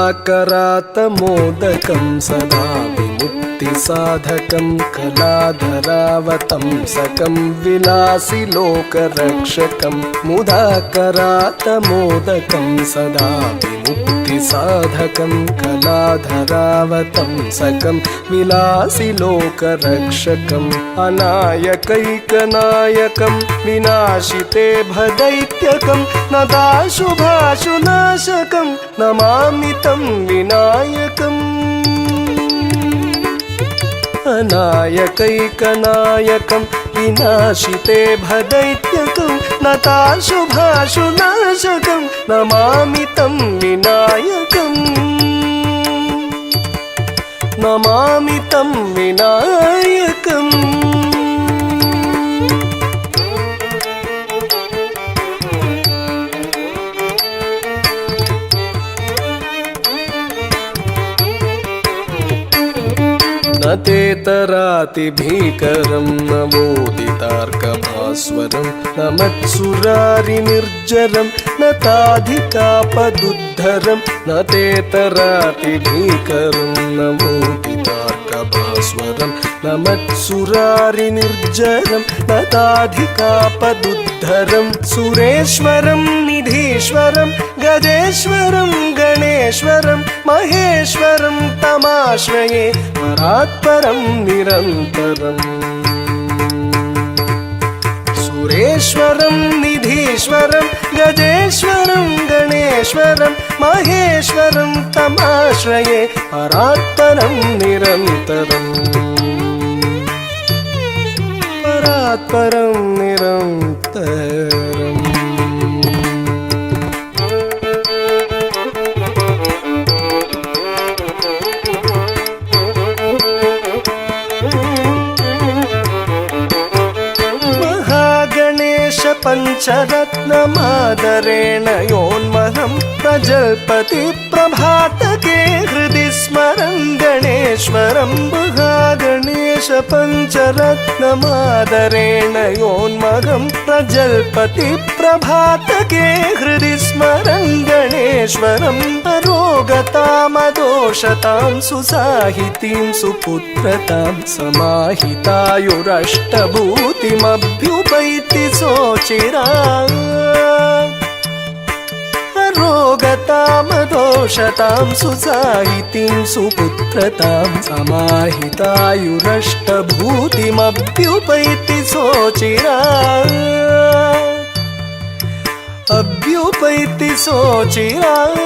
मुदाकरातमोदकं सदा विमुक्तिसाधकं कलाधरावतंसकं विलासिलोकरक्षकं मुदाकरातमोदकं सदा विमुक्तिसाधकं कलाधरावतंसकं विलासिलोकरक्षकम् अनायकैकनायकं विनाशिते भदैत्यकं नदाशुभाशुनाशकं नमामि तं विनायकम् अनायकैकनायकं विनाशिते भदैत्यकं नताशुभाशुनाशकं नमामि तं विनायकम् नमामि तं विनायकम् न तेतरातिभीकरं नवोदितार्कभास्वरं न मत्सुरारिनिर्जरं न ताधिकापदुद्धरं न तेतरातिभीकरं नवोदितार्कभास्वरं न मत्सुरारिनिर्जरं न ताधिकापदुद्धरं सुरेश्वरं निधीश्वरं गजेश्वरं गणेश्वरं महेश्वरं तमाश्रये परात्परं निरन्तरम् सुरेश्वरं निधीश्वरं गजेश्वरं गणेश्वरं महेश्वरं तमाश्रये परात्परं निरन्तरम् परात्परं निरन्तरम् पञ्चरत्नमादरेण योन्महं प्रजल्पति प्रभातके हृदि स्मरं गणेश्वरं महागणेश पञ्चरत्नमादरेण योन्महं प्रजल्पति प्रभातके हृदि स्मरं गणेश्वरं अरोगतामदोषतां सुसाहितीं सुपुत्रतां समाहितायुरष्टभूतिमभ्युपैति सोचिरात् रोगतामदोषतां सुसाहितीं सुपुत्रतां समाहितायुरष्टभूतिमभ्युपैति सोचिरात् अभ्युपैति सोचिरात्